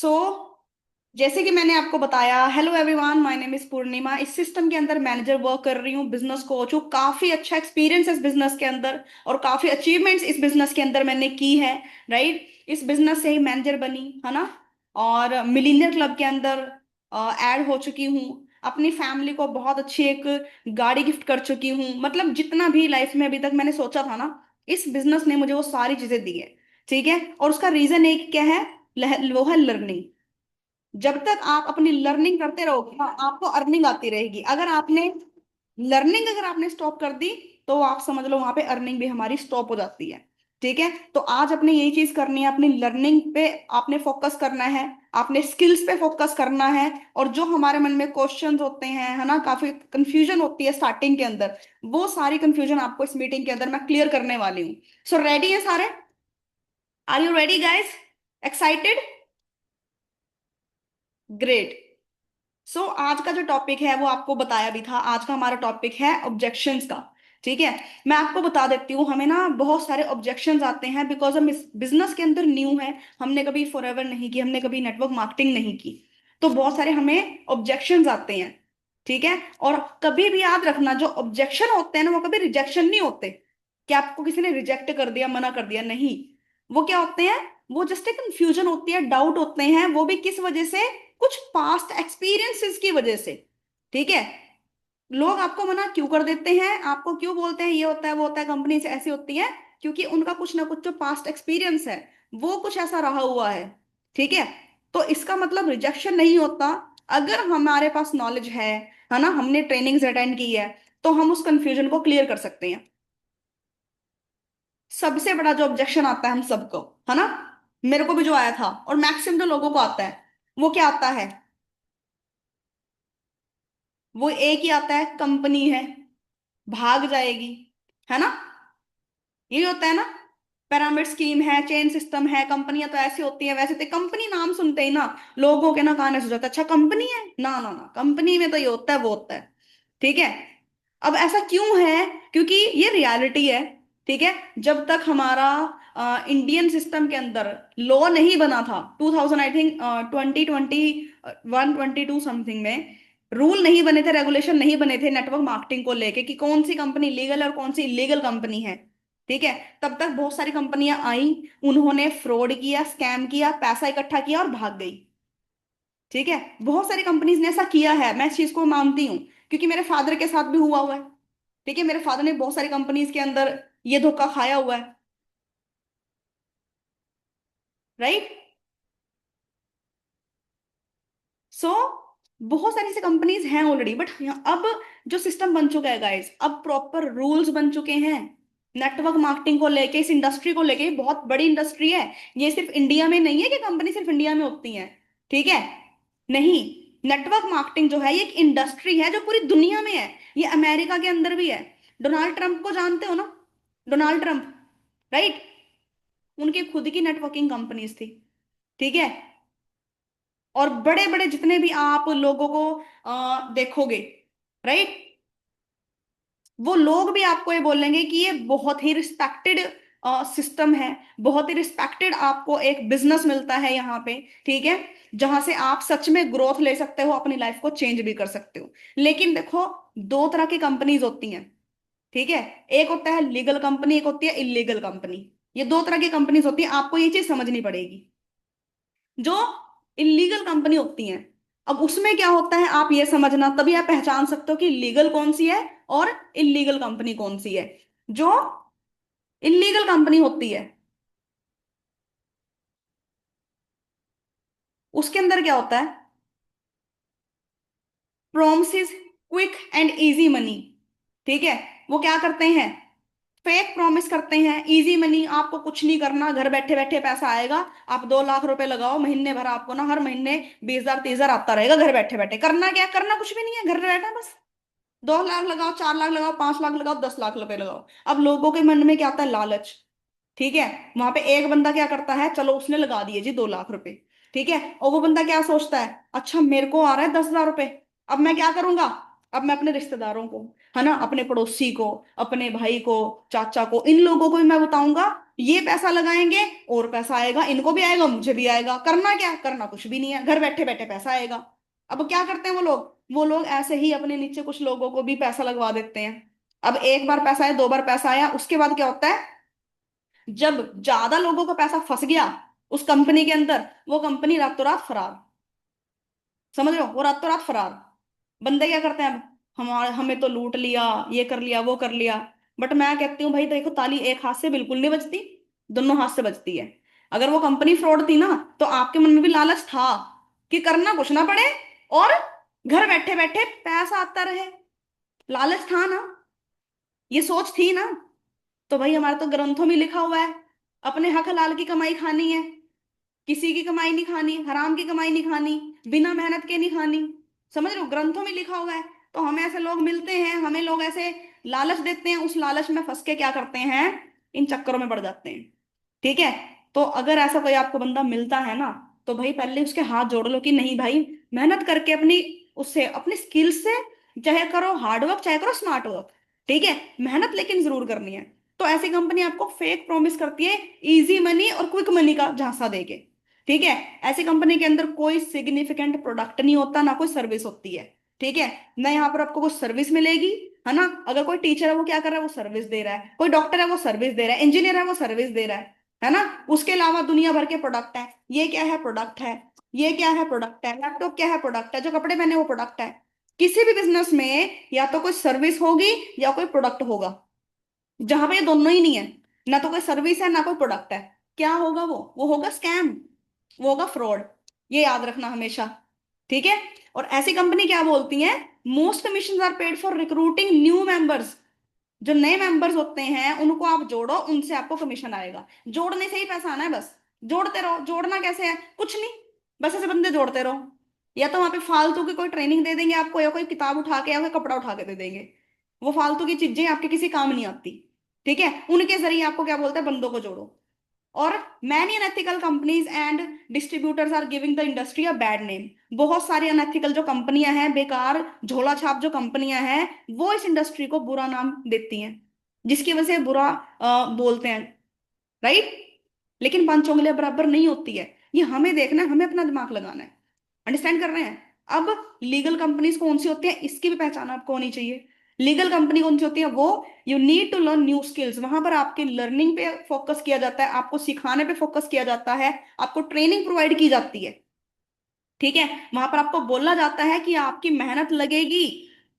सो जैसे कि मैंने आपको बताया, hello everyone, my name is Purnima. इस सिस्टम के अंदर मैनेजर वर्क कर रही हूँ, बिजनेस कोच हूँ। काफी अच्छा एक्सपीरियंस है इस बिजनेस के अंदर और काफी अचीवमेंट्स इस बिजनेस के अंदर मैंने की है। राइट, इस बिजनेस से ही मैनेजर बनी है ना। और मिलीनियर क्लब के अंदर ऐड हो चुकी हूँ। अपनी फैमिली को बहुत अच्छी एक गाड़ी गिफ्ट कर चुकी हूँ। मतलब जितना भी लाइफ में अभी तक मैंने सोचा था ना, इस बिजनेस ने मुझे वो सारी चीजें दी है। ठीक है, और उसका रीजन एक क्या है? वो है लर्निंग। जब तक आप अपनी लर्निंग करते रहोगे ना, आपको अर्निंग आती रहेगी। अगर आपने लर्निंग अगर आपने स्टॉप कर दी, तो आप समझ लो वहां पे अर्निंग भी हमारी स्टॉप हो जाती है। ठीक है, तो आज अपने यही चीज करनी है, अपनी लर्निंग पे आपने फोकस करना है, आपने स्किल्स पे फोकस करना है। और जो हमारे मन में क्वेश्चंस होते हैं, है ना, काफी कंफ्यूजन होती है स्टार्टिंग के अंदर, वो सारी कंफ्यूजन आपको इस मीटिंग के अंदर मैं क्लियर करने वाली हूँ। सो रेडी है सारे? Are you ready guys? Excited? Great. So आज का जो टॉपिक है वो आपको बताया भी था। आज का हमारा टॉपिक है ऑब्जेक्शंस का। ठीक है, मैं आपको बता देती हूँ, हमें ना बहुत सारे ऑब्जेक्शंस आते हैं बिकॉज हम इस बिजनेस के अंदर न्यू है। हमने कभी फॉरएवर नहीं की, हमने कभी नेटवर्क मार्केटिंग नहीं की। तो बहुत सारे हमें ऑब्जेक्शंस आते हैं। ठीक है, और कभी भी याद रखना, जो ऑब्जेक्शन होते हैं ना, वो कभी रिजेक्शन नहीं होते कि आपको किसी ने रिजेक्ट कर दिया, मना कर दिया, नहीं। वो क्या होते हैं? वो जस्ट एक कंफ्यूजन होती है, डाउट होते हैं। वो भी किस वजह से? कुछ पास्ट एक्सपीरियंसेस की वजह से। ठीक है, लोग आपको मना क्यों कर देते हैं, आपको क्यों बोलते हैं ये होता है वो होता है, कंपनी से ऐसी होती है? क्योंकि उनका कुछ ना कुछ जो पास्ट एक्सपीरियंस है, वो कुछ ऐसा रहा हुआ है। ठीक है, तो इसका मतलब रिजेक्शन नहीं होता। अगर हमारे पास नॉलेज है ना, हमने ट्रेनिंग्स अटेंड की है, तो हम उस कंफ्यूजन को क्लियर कर सकते हैं। सबसे बड़ा जो ऑब्जेक्शन आता है हम सबको, है ना, मेरे को भी जो आया था और मैक्सिमम जो लोगों को आता है, वो क्या आता है? वो एक ही आता है, कंपनी है, भाग जाएगी, है ना। यही होता है ना। पिरामिड स्कीम है, चेन सिस्टम है, कंपनियां तो ऐसी होती है वैसे। तो कंपनी नाम सुनते ही ना लोगों के ना कान ऐसे हो जाता है, अच्छा कंपनी है, ना ना ना, कंपनी में तो ये होता है वो होता है। ठीक है, अब ऐसा क्यों है? क्योंकि ये रियलिटी है। ठीक है, जब तक हमारा इंडियन सिस्टम के अंदर लॉ नहीं बना था, 2000 आई थिंक 2021 22 समथिंग में, रूल नहीं बने थे, रेगुलेशन नहीं बने थे नेटवर्क मार्केटिंग को लेके कि कौन सी कंपनी लीगल और कौन सी इलीगल कंपनी है। ठीक है, तब तक बहुत सारी कंपनियां आई, उन्होंने फ्रॉड किया, स्कैम किया, पैसा इकट्ठा किया और भाग गई। ठीक है, बहुत सारी कंपनीज ने ऐसा किया है, मैं इस चीज को मानती हूँ, क्योंकि मेरे फादर के साथ भी हुआ है। ठीक है, मेरे फादर ने बहुत सारी कंपनीज के अंदर ये धोखा खाया हुआ है। राइट। सो बहुत सारी ऐसी कंपनीज हैं ऑलरेडी, बट अब जो सिस्टम बन चुका है गाइस, अब प्रॉपर रूल्स बन चुके हैं नेटवर्क मार्केटिंग को लेके, इस इंडस्ट्री को लेके। ये बहुत बड़ी इंडस्ट्री है। ये सिर्फ इंडिया में नहीं है कि कंपनी सिर्फ इंडिया में होती है। ठीक है, नहीं। नेटवर्क मार्केटिंग जो है, ये एक इंडस्ट्री है जो पूरी दुनिया में है। ये अमेरिका के अंदर भी है। डोनाल्ड ट्रंप को जानते हो ना? डोनाल्ड ट्रंप, राइट, उनकी खुद की नेटवर्किंग कंपनीज थी। ठीक है, और बड़े बड़े जितने भी आप लोगों को देखोगे, राइट, वो लोग भी आपको ये बोलेंगे कि ये बहुत ही रिस्पेक्टेड सिस्टम है, बहुत ही रिस्पेक्टेड आपको एक बिजनेस मिलता है यहाँ पे। ठीक है, जहां से आप सच में ग्रोथ ले सकते हो, अपनी लाइफ को चेंज भी कर सकते हो। लेकिन देखो, दो तरह की कंपनीज होती हैं। ठीक है, एक होता है लीगल कंपनी, एक होती है इलीगल कंपनी। ये दो तरह की कंपनीज होती हैं, आपको ये चीज समझनी पड़ेगी। जो इलीगल कंपनी होती हैं, अब उसमें क्या होता है आप ये समझना, तभी आप पहचान सकते हो कि लीगल कौन सी है और इलीगल कंपनी कौन सी है। जो इलीगल कंपनी होती है, उसके अंदर क्या होता है? Promise quick and easy money. ठीक है, वो क्या करते हैं? फेक प्रॉमिस करते हैं, इजी मनी, आपको कुछ नहीं करना, घर बैठे बैठे पैसा आएगा। आप 2 लाख रुपए लगाओ, महीने भर आपको ना हर महीने 20,000 30,000 आता रहेगा। घर बैठे बैठे करना क्या? करना कुछ भी नहीं है, घर बैठा बस। 2 लाख लगाओ, 4 लाख लगाओ, 5 लाख लगाओ, 10 लाख रुपए लगाओ। अब लोगों के मन में क्या आता है? लालच। ठीक है, वहां पे एक बंदा क्या करता है, चलो उसने लगा दिए जी 2 लाख रुपए। ठीक है, और वो बंदा क्या सोचता है, अच्छा मेरे को आ रहा है 10,000 रुपए, अब मैं क्या करूंगा? अब मैं अपने रिश्तेदारों को, है ना, अपने पड़ोसी को, अपने भाई को, चाचा को, इन लोगों को भी मैं बताऊंगा ये पैसा लगाएंगे और पैसा आएगा, इनको भी आएगा मुझे भी आएगा, करना क्या, करना कुछ भी नहीं है, घर बैठे बैठे पैसा आएगा। अब क्या करते हैं वो लोग ऐसे ही अपने नीचे कुछ लोगों को भी पैसा लगवा देते हैं। अब एक बार पैसा आया, दो बार पैसा आया, उसके बाद क्या होता है, जब ज्यादा लोगों का पैसा फंस गया उस कंपनी के अंदर, वो कंपनी रातों रात फरार। समझ रहे हो, वो रातों रात फरार। बंदे क्या करते हैं, अब हमारे हमें तो लूट लिया, ये कर लिया वो कर लिया। बट मैं कहती हूँ भाई देखो, ताली एक हाथ से बिल्कुल नहीं बजती, दोनों हाथ से बजती है। अगर वो कंपनी फ्रॉड थी ना, तो आपके मन में भी लालच था कि करना कुछ ना पड़े और घर बैठे बैठे पैसा आता रहे। लालच था ना, ये सोच थी ना। तो भाई हमारे तो ग्रंथों में लिखा हुआ है, अपने हक हलाल की कमाई खानी है, किसी की कमाई नहीं खानी, हराम की कमाई नहीं खानी, बिना मेहनत के नहीं खानी। समझ रहे हो, ग्रंथों में लिखा हुआ है। तो हमें ऐसे लोग मिलते हैं, हमें लोग ऐसे लालच देते हैं, उस लालच में फंस के क्या करते हैं, इन चक्करों में पड़ जाते हैं। ठीक है। तो अगर ऐसा कोई आपको बंदा मिलता है ना, तो भाई पहले उसके हाथ जोड़ लो कि नहीं भाई, मेहनत करके अपनी, उससे अपनी स्किल से, चाहे करो हार्ड वर्क चाहे करो स्मार्ट वर्क, ठीक है, मेहनत लेकिन जरूर करनी है। तो ऐसी कंपनी आपको फेक प्रॉमिस करती है, इजी मनी और क्विक मनी का झांसा देके। ठीक है। ऐसी कंपनी के अंदर कोई सिग्निफिकेंट प्रोडक्ट नहीं होता, ना कोई सर्विस होती है। ठीक है। ना यहाँ पर आपको कुछ सर्विस मिलेगी, है ना। अगर कोई टीचर है वो क्या कर रहा है, वो सर्विस दे रहा है, कोई डॉक्टर है वो सर्विस दे रहा है, इंजीनियर है वो सर्विस दे रहा है ना। उसके अलावा दुनिया भर के प्रोडक्ट है, ये क्या है, प्रोडक्ट है। ये क्या है, प्रोडक्ट है। लैपटॉप क्या है, प्रोडक्ट है। जो कपड़े पहने वो प्रोडक्ट है। किसी भी बिजनेस में या तो कोई सर्विस होगी या कोई प्रोडक्ट होगा। जहां पे ये दोनों ही नहीं है, ना तो कोई सर्विस है ना कोई प्रोडक्ट है, क्या होगा, वो होगा स्कैम, वो होगा फ्रॉड। ये याद रखना हमेशा। ठीक है। और ऐसी कंपनी क्या बोलती है, most commission are paid for recruiting new members. जो नए मेंबर्स होते हैं उनको आप जोड़ो, उनसे आपको कमीशन आएगा। जोड़ने से ही पैसा आना है बस। जोड़ते रहो। जोड़ना कैसे है, कुछ नहीं, बस ऐसे बंदे जोड़ते रहो। या तो वहां पे फालतू की कोई ट्रेनिंग दे देंगे आपको, या कोई किताब उठा के या कोई कपड़ा उठा के दे देंगे। वो फालतू की चीजें आपके किसी काम नहीं आती। ठीक है। उनके जरिए आपको क्या बोलते हैं, बंदों को जोड़ो। और many unethical companies and distributors are giving the industry a bad name. बहुत सारी अनएथिकल जो कंपनियां हैं, बेकार झोला छाप जो कंपनियां हैं, वो इस इंडस्ट्री को बुरा नाम देती हैं, जिसकी वजह से बुरा बोलते हैं। राइट। लेकिन पांच उंगलियां बराबर नहीं होती है। ये हमें देखना है, हमें अपना दिमाग लगाना है। अंडरस्टैंड कर रहे हैं। अब लीगल कंपनीज कौन सी होती है, इसकी भी पहचान आपको होनी चाहिए। लीगल कंपनी कौन सी होती है, वो you need to learn new skills. वहां पर आपकी लर्निंग पे फोकस किया जाता है, आपको सिखाने पे फोकस किया जाता है, आपको ट्रेनिंग प्रोवाइड की जाती है। ठीक है। वहां पर आपको बोला जाता है कि आपकी मेहनत लगेगी,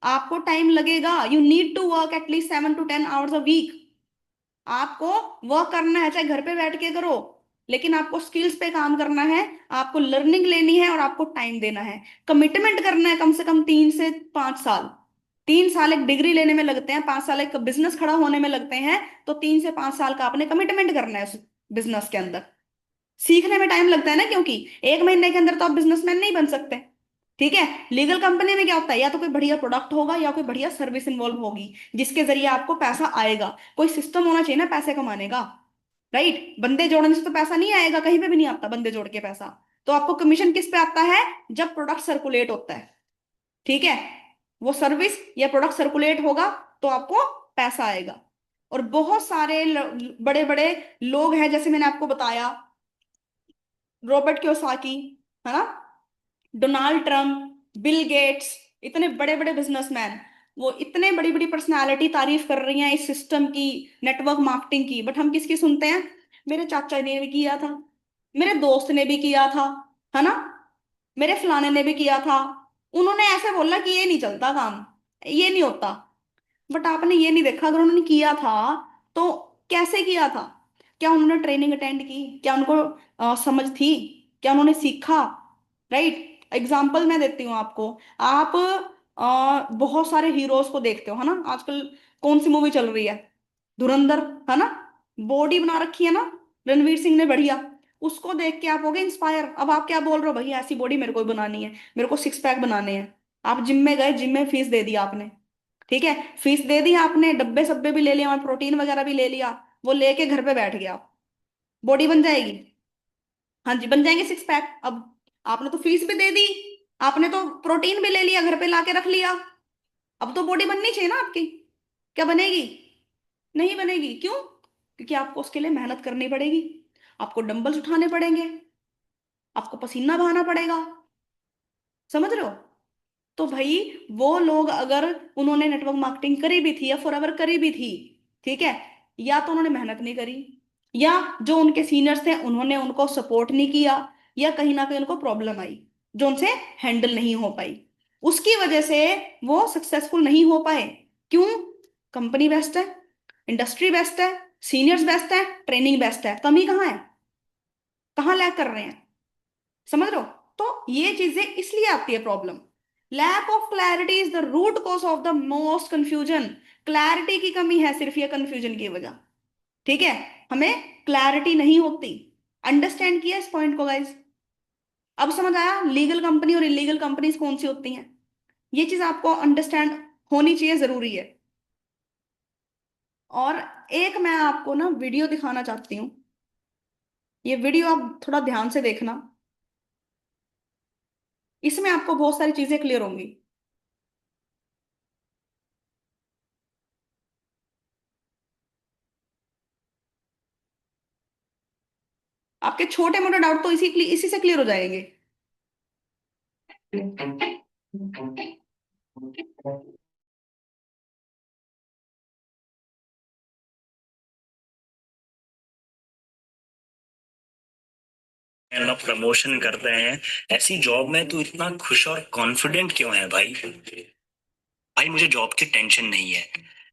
आपको टाइम लगेगा, you need to work at least 7 to 10 hours a week। आपको वर्क करना है, चाहे घर पे बैठ के करो, लेकिन आपको स्किल्स पे काम करना है, आपको लर्निंग लेनी है और आपको टाइम देना है। कमिटमेंट करना है, कम से कम 3 से 5 साल। 3 साल एक डिग्री लेने में लगते हैं, 5 साल एक बिजनेस खड़ा होने में लगते हैं। तो 3 से 5 साल का आपने कमिटमेंट करना है उस बिजनेस के अंदर। सीखने में टाइम लगता है ना, क्योंकि एक महीने के अंदर तो आप बिजनेसमैन नहीं बन सकते। ठीक है। लीगल कंपनी में क्या होता है, या तो कोई बढ़िया प्रोडक्ट होगा या कोई बढ़िया सर्विस इन्वॉल्व होगी, जिसके जरिए आपको पैसा आएगा। कोई सिस्टम होना चाहिए ना पैसे कमाने का। राइट। बंदे जोड़ने से तो पैसा नहीं आएगा, कहीं पे भी नहीं आता बंदे जोड़ के पैसा। तो आपको कमीशन किस पे आता है, जब प्रोडक्ट सर्कुलेट होता है। ठीक है। वो सर्विस या प्रोडक्ट सर्कुलेट होगा तो आपको पैसा आएगा। और बहुत सारे बड़े बड़े लोग हैं, जैसे मैंने आपको बताया, रॉबर्ट क्योसाकी, है ना, डोनाल्ड ट्रम्प, बिल गेट्स, इतने बड़े बड़े बिजनेसमैन, वो इतने बड़ी बड़ी पर्सनालिटी तारीफ कर रही हैं इस सिस्टम की, नेटवर्क मार्केटिंग की। बट हम किसकी सुनते हैं, मेरे चाचा ने भी किया था, मेरे दोस्त ने भी किया था, है ना, मेरे फलाने ने भी किया था, उन्होंने ऐसे बोला कि ये नहीं चलता काम, ये नहीं होता। बट आपने ये नहीं देखा, अगर उन्होंने किया था तो कैसे किया था, क्या उन्होंने ट्रेनिंग अटेंड की, क्या उनको समझ थी, क्या उन्होंने सीखा। राइट। एग्जाम्पल मैं देती हूँ आपको। आप बहुत सारे हीरोज को देखते हो, है ना, आजकल कौन सी मूवी चल रही है, धुरंधर, है ना। बॉडी बना रखी है ना रणवीर सिंह ने, बढ़िया। उसको देख के आप हो गए इंस्पायर। अब आप क्या बोल रहे हो, भाई ऐसी बॉडी मेरे को भी बनानी है, मेरे को 6 पैक बनाने हैं। आप जिम में गए, जिम में फीस दे दी आपने। ठीक है। फीस दे दी आपने, डब्बे सब्बे भी ले लिया और प्रोटीन वगैरह भी ले लिया, वो लेके घर पे बैठ गया, बॉडी बन जाएगी। हाँ जी, बन जाएंगे 6 पैक। अब आपने तो फीस भी दे दी, आपने तो प्रोटीन भी ले लिया, घर पे लाके रख लिया, अब तो बॉडी बननी चाहिए ना आपकी। क्या बनेगी, नहीं बनेगी, क्यों, क्योंकि आपको उसके लिए मेहनत करनी पड़ेगी, आपको डंबल्स उठाने पड़ेंगे, आपको पसीना बहाना पड़ेगा। समझ रहे हो? तो भाई वो लोग अगर उन्होंने नेटवर्क मार्केटिंग करी भी थी या फॉरएवर करी भी थी, ठीक है, या तो उन्होंने मेहनत नहीं करी, या जो उनके सीनियर्स थे उन्होंने उनको सपोर्ट नहीं किया, या कहीं ना कहीं उनको प्रॉब्लम आई जो उनसे हैंडल नहीं हो पाई, उसकी वजह से वो सक्सेसफुल नहीं हो पाए। क्यों? कंपनी बेस्ट है, इंडस्ट्री बेस्ट है, सीनियर्स बेस्ट है, ट्रेनिंग बेस्ट है, कमी कहाँ है? कहाँ लैग कर रहे हैं? समझ रहे हो? तो ये चीजें इसलिए आती है problem. Lack of clarity is the root cause of the most confusion. Clarity की कमी है सिर्फ ये कंफ्यूजन की वजह। ठीक है? हमें क्लैरिटी नहीं होती। अंडरस्टैंड किया इस पॉइंट को गाइज? अब समझ आया लीगल कंपनी और इलीगल कंपनीज कौन सी होती हैं? ये चीज आपको अंडरस्टैंड होनी चाहिए, जरूरी है। और एक मैं आपको ना वीडियो दिखाना चाहती हूँ, ये वीडियो आप थोड़ा ध्यान से देखना, इसमें आपको बहुत सारी चीजें क्लियर होंगी। आपके छोटे मोटे डाउट तो इसी से क्लियर हो जाएंगे। ना प्रमोशन करते हैं, ऐसी जॉब में तू इतना खुश और कॉन्फिडेंट क्यों है भाई? भाई मुझे जॉब की टेंशन नहीं है।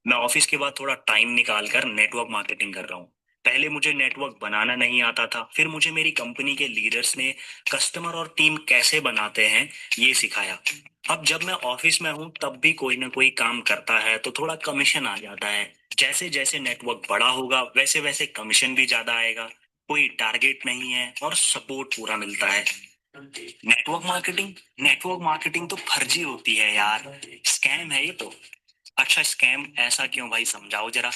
मैं ऑफिस के बाद थोड़ा टाइम निकाल कर नेटवर्क मार्केटिंग कर रहा हूँ। पहले मुझे नेटवर्क बनाना नहीं आता था, फिर मुझे मेरी कंपनी के लीडर्स ने कस्टमर और टीम कैसे बनाते हैं ये सिखाया। अब जब मैं ऑफिस में हूँ तब भी कोई ना कोई काम करता है तो थोड़ा कमीशन आ जाता है। जैसे जैसे नेटवर्क बड़ा होगा वैसे वैसे कमीशन भी ज्यादा आएगा। कोई टारगेट नहीं है और सपोर्ट पूरा मिलता है। नेटवर्क मार्केटिंग तो फर्जी होती है यार, स्कैम है ये तो। अच्छा स्कैम ऐसा क्यों भाई, समझाओ जरा।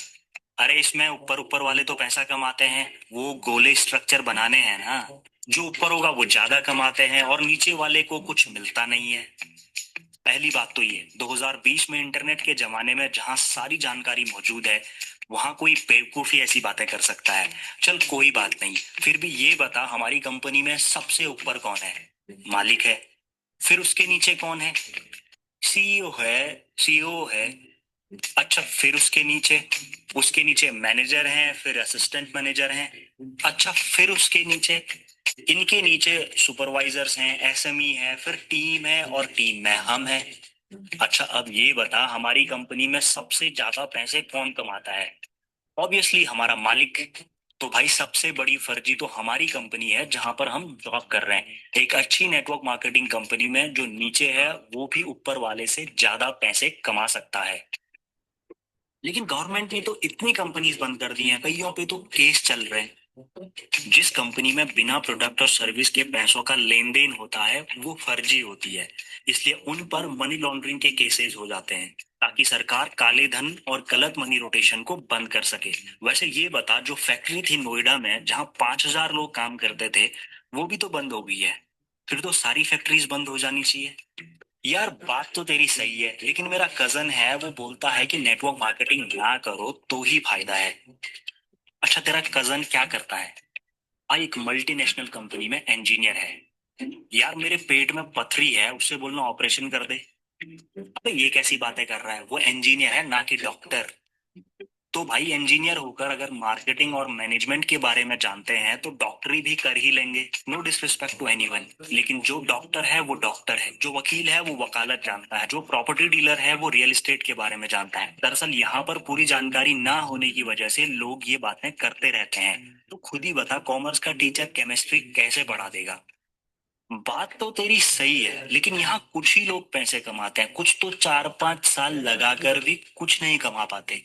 अरे इसमें ऊपर ऊपर वाले तो पैसा कमाते हैं, वो गोले स्ट्रक्चर बनाने हैं ना। जो ऊपर होगा वो ज्यादा कमाते हैं और नीचे वाले को कुछ मिलता नहीं है। पहली बात तो ये 2020 में इंटरनेट के जमाने में जहां सारी जानकारी मौजूद है, वहां कोई बेवकूफी ऐसी बातें कर सकता है। चल कोई बात नहीं, फिर भी ये बता हमारी कंपनी में सबसे ऊपर कौन है? मालिक है। फिर उसके नीचे कौन है? सीईओ है। सीईओ है। अच्छा फिर उसके नीचे मैनेजर हैं, फिर असिस्टेंट मैनेजर हैं। अच्छा फिर उसके नीचे, इनके नीचे सुपरवाइजर्स हैं, एसएमई है, फिर टीम है और टीम में हम हैं। अच्छा अब ये बता हमारी कंपनी में सबसे ज्यादा पैसे कौन कमाता है? ऑब्वियसली हमारा मालिक। तो भाई सबसे बड़ी फर्जी तो हमारी कंपनी है जहां पर हम जॉब कर रहे हैं। एक अच्छी नेटवर्क मार्केटिंग कंपनी में जो नीचे है वो भी ऊपर वाले से ज्यादा पैसे कमा सकता है। लेकिन गवर्नमेंट ने तो इतनी कंपनीज बंद कर दी हैं, कईयों पे तो केस चल रहे हैं। जिस कंपनी में बिना प्रोडक्ट और सर्विस के पैसों का लेन देन होता है वो फर्जी होती है। इसलिए उन पर मनी लॉन्ड्रिंग के केसेस हो जाते हैं, ताकि सरकार काले धन और गलत मनी रोटेशन को बंद कर सके। वैसे ये बता, जो फैक्ट्री थी नोएडा में जहां 5,000 लोग काम करते थे, वो भी तो बंद हो गई है। फिर तो सारी फैक्ट्रीज बंद हो जानी चाहिए। यार बात तो तेरी सही है, लेकिन मेरा कजन है वो बोलता है कि नेटवर्क मार्केटिंग ना करो तो ही फायदा है। अच्छा तेरा कजन क्या करता है? भाई एक मल्टीनेशनल कंपनी में इंजीनियर है। यार मेरे पेट में पथरी है, उससे बोलना ऑपरेशन कर दे। अबे ये कैसी बातें कर रहा है, वो इंजीनियर है ना कि डॉक्टर। तो भाई इंजीनियर होकर अगर मार्केटिंग और मैनेजमेंट के बारे में जानते हैं तो डॉक्टरी भी कर ही लेंगे। नो डिसरिस्पेक्ट टू एनीवन, लेकिन जो डॉक्टर है वो डॉक्टर है, जो वकील है वो वकालत जानता है, जो प्रॉपर्टी डीलर है वो रियल एस्टेट के बारे में जानता है। दरअसल यहाँ पर पूरी जानकारी ना होने की वजह से लोग ये बातें करते रहते हैं। तो खुद ही बता, कॉमर्स का टीचर केमिस्ट्री कैसे पढ़ा देगा? बात तो तेरी सही है, लेकिन यहाँ कुछ ही लोग पैसे कमाते हैं, कुछ तो 4-5 साल लगाकर भी कुछ नहीं कमा पाते।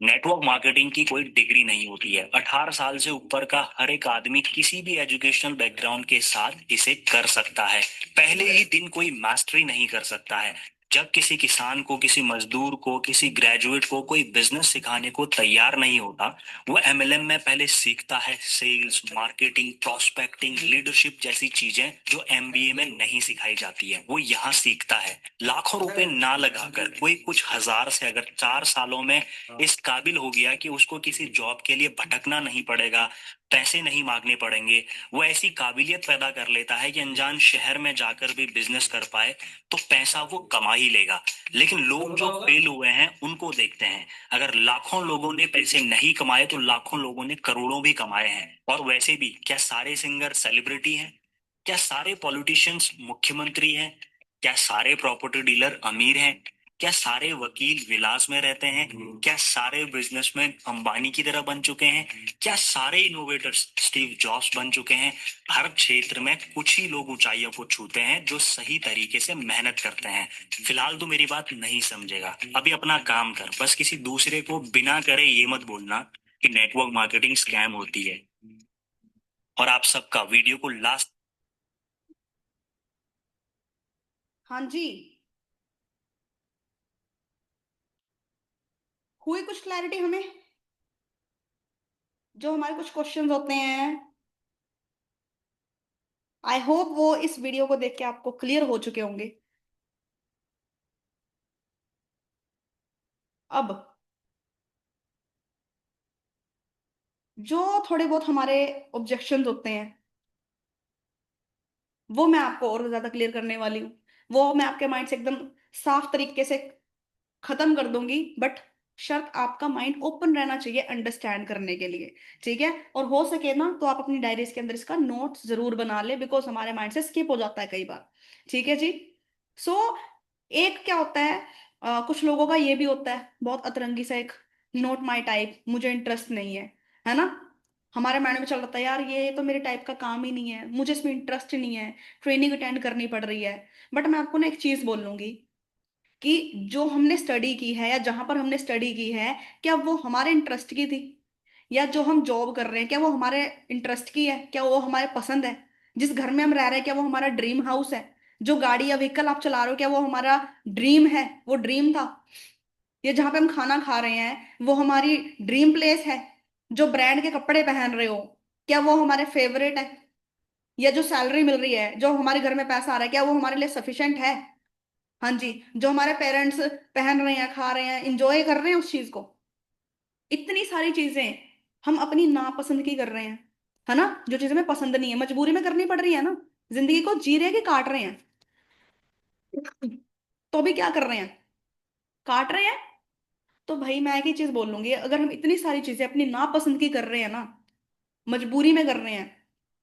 नेटवर्क मार्केटिंग की कोई डिग्री नहीं होती है, 18 साल से ऊपर का हर एक आदमी किसी भी एजुकेशनल बैकग्राउंड के साथ इसे कर सकता है। पहले ही दिन कोई मास्टरी नहीं कर सकता है। जब किसी किसान को, किसी मजदूर को, किसी ग्रेजुएट को कोई बिजनेस सिखाने को तैयार नहीं होता, वो एमएलएम में पहले सीखता है सेल्स, मार्केटिंग, प्रोस्पेक्टिंग, लीडरशिप जैसी चीजें जो एमबीए में नहीं सिखाई जाती है, वो यहाँ सीखता है। लाखों रुपए ना लगाकर कोई कुछ हजार से अगर 4 सालों में इस काबिल हो गया कि उसको किसी जॉब के लिए भटकना नहीं पड़ेगा, पैसे नहीं मांगने पड़ेंगे, वो ऐसी काबिलियत पैदा कर लेता है कि अनजान शहर में जाकर भी बिजनेस कर पाए, तो पैसा वो कमा ही लेगा। लेकिन लोग जो फेल हुए हैं उनको देखते हैं। अगर लाखों लोगों ने पैसे नहीं कमाए तो लाखों लोगों ने करोड़ों भी कमाए हैं। और वैसे भी क्या सारे सिंगर सेलिब्रिटी हैं? क्या सारे पॉलिटिशियंस मुख्यमंत्री हैं? क्या सारे प्रॉपर्टी डीलर अमीर हैं? क्या सारे वकील विलास में रहते हैं? क्या सारे बिजनेसमैन अंबानी की तरह बन चुके हैं? क्या सारे इनोवेटर्स स्टीव जॉब्स बन चुके हैं? हर क्षेत्र में कुछ ही लोग ऊंचाइयों को छूते हैं जो सही तरीके से मेहनत करते हैं। फिलहाल तो मेरी बात नहीं समझेगा, अभी अपना काम कर, बस किसी दूसरे को बिना करे ये मत बोलना कि नेटवर्क मार्केटिंग स्कैम होती है। और आप सबका वीडियो को लास्ट। हाँ जी, हुई कुछ क्लैरिटी हमें? जो हमारे कुछ क्वेश्चंस होते हैं, आई होप वो इस वीडियो को देख के आपको क्लियर हो चुके होंगे। अब जो थोड़े बहुत हमारे ऑब्जेक्शंस होते हैं, वो मैं आपको और ज्यादा क्लियर करने वाली हूँ। वो मैं आपके माइंड से एकदम साफ तरीके से खत्म कर दूंगी, बट शर्त आपका माइंड ओपन रहना चाहिए अंडरस्टैंड करने के लिए। ठीक है? और हो सके ना तो आप अपनी डायरीज के अंदर इसका नोट्स जरूर बना ले, बिकॉज हमारे माइंड से स्किप हो जाता है कई बार। ठीक है जी? सो एक क्या होता है, कुछ लोगों का ये भी होता है बहुत अतरंगी सा एक, नोट माई टाइप, मुझे इंटरेस्ट नहीं है ना? हमारे माइंड में चल रहा था यार ये तो मेरे टाइप का काम ही नहीं है, मुझे इसमें इंटरेस्ट ही नहीं है, ट्रेनिंग अटेंड करनी पड़ रही है। बट मैं आपको ना एक चीज बोल लूंगी कि जो हमने स्टडी की है या जहां पर हमने स्टडी की है, क्या वो हमारे इंटरेस्ट की थी? या जो हम जॉब कर रहे हैं क्या वो हमारे इंटरेस्ट की है? क्या वो हमारे पसंद है? जिस घर में हम रह रहे हैं क्या वो हमारा ड्रीम हाउस है? जो गाड़ी या व्हीकल आप चला रहे हो क्या वो हमारा ड्रीम है, वो ड्रीम था? या जहां पे हम खाना खा रहे हैं वो हमारी ड्रीम प्लेस है? जो ब्रांड के कपड़े पहन रहे हो क्या वो हमारे फेवरेट है? या जो सैलरी मिल रही है, जो हमारे घर में पैसा आ रहा है, क्या वो हमारे लिए सफिशिएंट है? हाँ जी। जो हमारे पेरेंट्स पहन रहे हैं, खा रहे हैं, इंजॉय कर रहे हैं उस चीज को, इतनी सारी चीजें हम अपनी नापसंद की कर रहे हैं, है ना? जो चीज हमें पसंद नहीं है, मजबूरी में करनी पड़ रही है ना। जिंदगी को जी रहे हैं कि काट रहे हैं? तो भी क्या कर रहे हैं? काट रहे हैं। तो भाई मैं एक ही चीज बोल लूंगी, अगर हम इतनी सारी चीजें अपनी नापसंद की कर रहे हैं ना, मजबूरी में कर रहे हैं,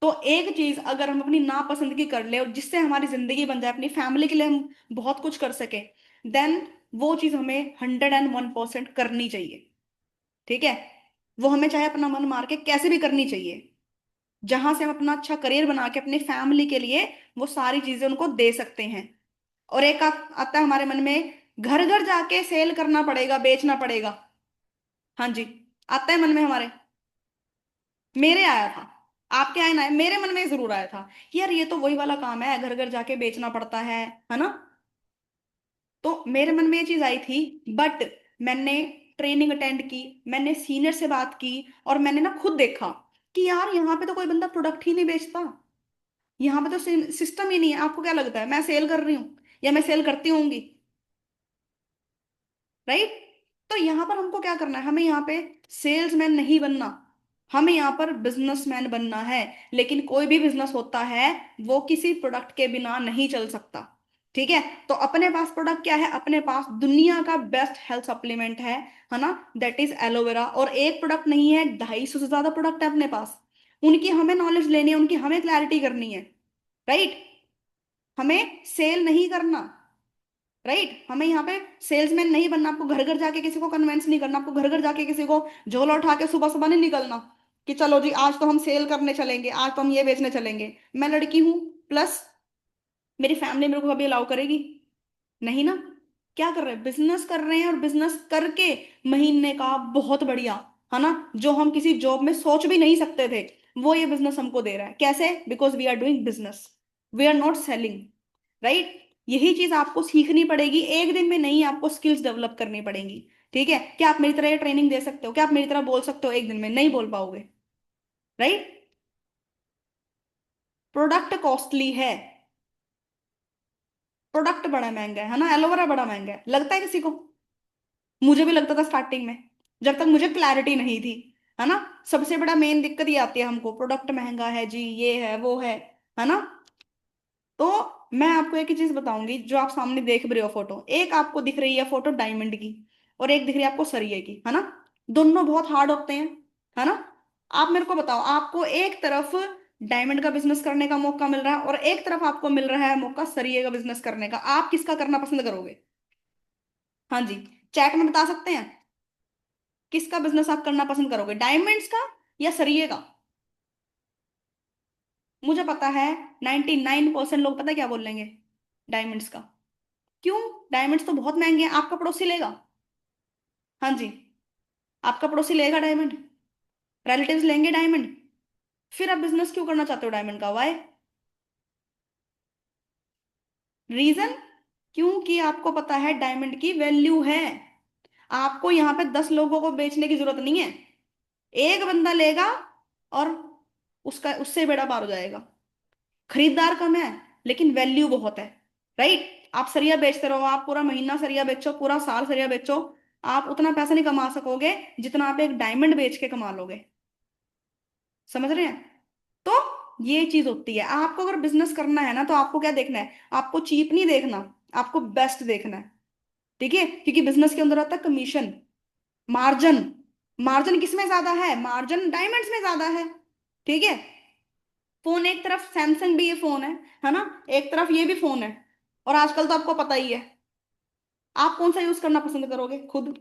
तो एक चीज अगर हम अपनी नापसंद की कर ले और जिससे हमारी जिंदगी बन जाए, अपनी फैमिली के लिए हम बहुत कुछ कर सके, देन वो चीज हमें 101% करनी चाहिए। ठीक है? वो हमें चाहे अपना मन मार के कैसे भी करनी चाहिए, जहां से हम अपना अच्छा करियर बना के अपनी फैमिली के लिए वो सारी चीजें उनको दे सकते हैं। और एक आता है हमारे मन में, घर घर जाके सेल करना पड़ेगा, बेचना पड़ेगा। हाँ जी, आता है मन में हमारे। मेरे आया था, आपके आए ना आए, मेरे मन में जरूर आया था कि यार ये तो वही वाला काम है, घर घर जाके बेचना पड़ता है ना? तो मेरे मन में ये चीज आई थी, बट मैंने ट्रेनिंग अटेंड की, मैंने सीनियर से बात की, और मैंने ना खुद देखा कि यार यहाँ पे तो कोई बंदा प्रोडक्ट ही नहीं बेचता, यहाँ पे तो सिस्टम ही नहीं है। आपको क्या लगता है मैं सेल कर रही हूँ या मैं सेल करती होंगी? राइट? तो यहाँ पर हमको क्या करना है, हमें यहाँ पे सेल्समैन नहीं बनना, हमें यहाँ पर बिजनेसमैन बनना है। लेकिन कोई भी बिजनेस होता है वो किसी प्रोडक्ट के बिना नहीं चल सकता। ठीक है? तो अपने पास प्रोडक्ट क्या है? अपने पास दुनिया का बेस्ट हेल्थ सप्लीमेंट है ना? That is aloe vera. और एक प्रोडक्ट नहीं है, 250 से ज्यादा प्रोडक्ट है अपने पास। उनकी हमें नॉलेज लेनी है, उनकी हमें क्लैरिटी करनी है। राइट? हमें सेल नहीं करना। राइट? हमें यहाँ पे सेल्समैन नहीं बनना, आपको घर घर जाके किसी को कन्वेंस नहीं करना, आपको घर घर जाके किसी को झोला उठा के सुबह सुबह नहीं निकलना कि चलो जी आज तो हम सेल करने चलेंगे, आज तो हम ये बेचने चलेंगे। मैं लड़की हूँ, प्लस मेरी फैमिली मेरे को कभी अलाउ करेगी? नहीं ना। क्या कर रहे हैं? बिजनेस कर रहे हैं, और बिजनेस करके महीने का बहुत बढ़िया, है ना, जो हम किसी जॉब में सोच भी नहीं सकते थे, वो ये बिजनेस हमको दे रहा है। कैसे? Because we are doing business, we are not selling. Right? यही चीज आपको सीखनी पड़ेगी, एक दिन में नहीं, आपको स्किल्स डेवलप करनी पड़ेंगी। ठीक है, क्या आप मेरी तरह ये ट्रेनिंग दे सकते हो? क्या आप मेरी तरह बोल सकते हो एक दिन में? नहीं बोल पाओगे। राइट। प्रोडक्ट कॉस्टली है, प्रोडक्ट बड़ा महंगा है ना, एलोवेरा बड़ा महंगा है, लगता है किसी को? मुझे भी लगता था स्टार्टिंग में, जब तक मुझे क्लैरिटी नहीं थी, है ना। सबसे बड़ा मेन दिक्कत ये आती है हमको, प्रोडक्ट महंगा है जी, ये है वो है ना। तो मैं आपको एक ही चीज बताऊंगी, जो आप सामने देख रहे हो फोटो, एक आपको दिख रही है फोटो डायमंड की, और एक दिख रही है आपको सरिये की, है ना। दोनों बहुत हार्ड होते हैं, है ना। आप मेरे को बताओ, आपको एक तरफ डायमंड का बिजनेस करने का मौका मिल रहा है, और एक तरफ आपको मिल रहा है मौका सरिये का बिजनेस करने का, आप किसका करना पसंद करोगे? हाँ जी, चैट में बता सकते हैं, किसका बिजनेस आप करना पसंद करोगे, डायमंड्स का या सरिये का? मुझे पता है 99% लोग पता है क्या बोलेंगे, डायमंड्स का। क्यों? डायमंड्स तो बहुत महंगे हैं, आपका पड़ोसी लेगा। हाँ जी, आपका पड़ोसी लेगा डायमंड, रिलेटिव्स लेंगे डायमंड। फिर आप बिजनेस क्यों करना चाहते हो डायमंड का? वाई? रीजन, क्योंकि आपको पता है डायमंड की वैल्यू है। आपको यहाँ पे 10 लोगों को बेचने की जरूरत नहीं है, एक बंदा लेगा और उसका उससे बेड़ा पार हो जाएगा। खरीदार कम है, लेकिन वैल्यू बहुत है। राइट। आप सरिया बेचते रहो, आप पूरा महीना सरिया बेचो, पूरा साल सरिया बेचो, आप उतना पैसा नहीं कमा सकोगे जितना आप एक डायमंड बेच के कमा लोगे। समझ रहे हैं? तो ये चीज होती है, आपको अगर बिजनेस करना है ना, तो आपको क्या देखना है, आपको चीप नहीं देखना, आपको बेस्ट देखना है। ठीक है, क्योंकि बिजनेस के अंदर आता है कमीशन, मार्जिन। मार्जिन किसमें ज्यादा है? मार्जिन डायमंड्स में ज्यादा है। ठीक है। फोन एक तरफ सैमसंग भी ये फोन है ना, एक तरफ ये भी फोन है, और आजकल तो आपको पता ही है, आप कौन सा यूज करना पसंद करोगे खुद?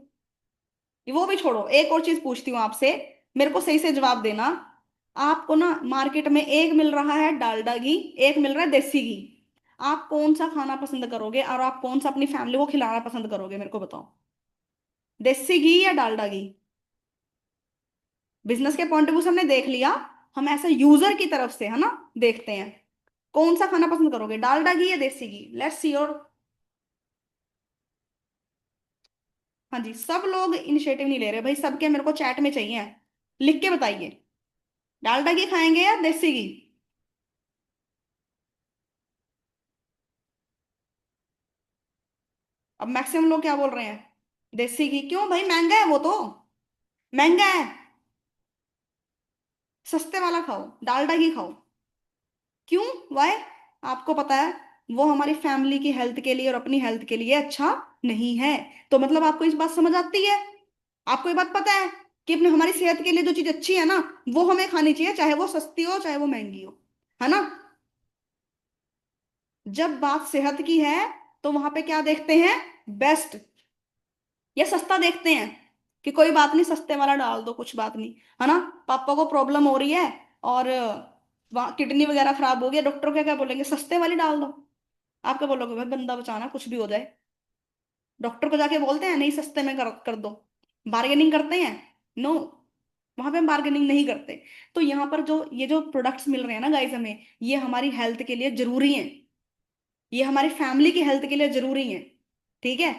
वो भी छोड़ो, एक और चीज पूछती हूँ आपसे, मेरे को सही से जवाब देना। आपको ना मार्केट में एक मिल रहा है डालडा घी, एक मिल रहा है देसी घी, आप कौन सा खाना पसंद करोगे, और आप कौन सा अपनी फैमिली को खिलाना पसंद करोगे, मेरे को बताओ। देसी घी या डालडा घी? बिजनेस के पॉइंट ऑफ व्यू से हमने देख लिया, हम ऐसे यूजर की तरफ से, है ना, देखते हैं, कौन सा खाना पसंद करोगे, डालडा घी या देसी घी? Let's see your. हाँ जी, सब लोग इनिशिएटिव नहीं ले रहे भाई, सबके मेरे को चैट में चाहिए, लिख के बताइए, डालडा घी खाएंगे या देसी घी? अब मैक्सिमम लोग क्या बोल रहे हैं? देसी घी। क्यों भाई? महंगा है वो तो, महंगा है। सस्ते वाला खाओ, डालडा घी खाओ। क्यों? वाई? आपको पता है वो हमारी फैमिली की हेल्थ के लिए और अपनी हेल्थ के लिए अच्छा नहीं है। तो मतलब आपको इस बात समझ आती है, आपको ये बात पता है कि अपने हमारी सेहत के लिए जो चीज अच्छी है ना, वो हमें खानी चाहिए, चाहे वो सस्ती हो चाहे वो महंगी हो, है ना। जब बात सेहत की है, तो वहां पे क्या देखते हैं? बेस्ट या सस्ता देखते हैं, कि कोई बात नहीं सस्ते वाला डाल दो, कुछ बात नहीं, है ना। पापा को प्रॉब्लम हो रही है, और वहाँ किडनी वगैरह खराब हो गई, डॉक्टर क्या क्या बोलेंगे? सस्ते वाली डाल दो। आप क्या बोलोगे? भाई बंदा बचाना, कुछ भी हो जाए। डॉक्टर को जाके बोलते हैं नहीं सस्ते में कर दो, बार्गेनिंग करते हैं? नो, वहां पे हम बार्गेनिंग नहीं करते। तो यहाँ पर जो ये जो प्रोडक्ट्स मिल रहे हैं ना गाइस हमें, ये हमारी हेल्थ के लिए जरूरी हैं, ये हमारी फैमिली की हेल्थ के लिए जरूरी है। ठीक है।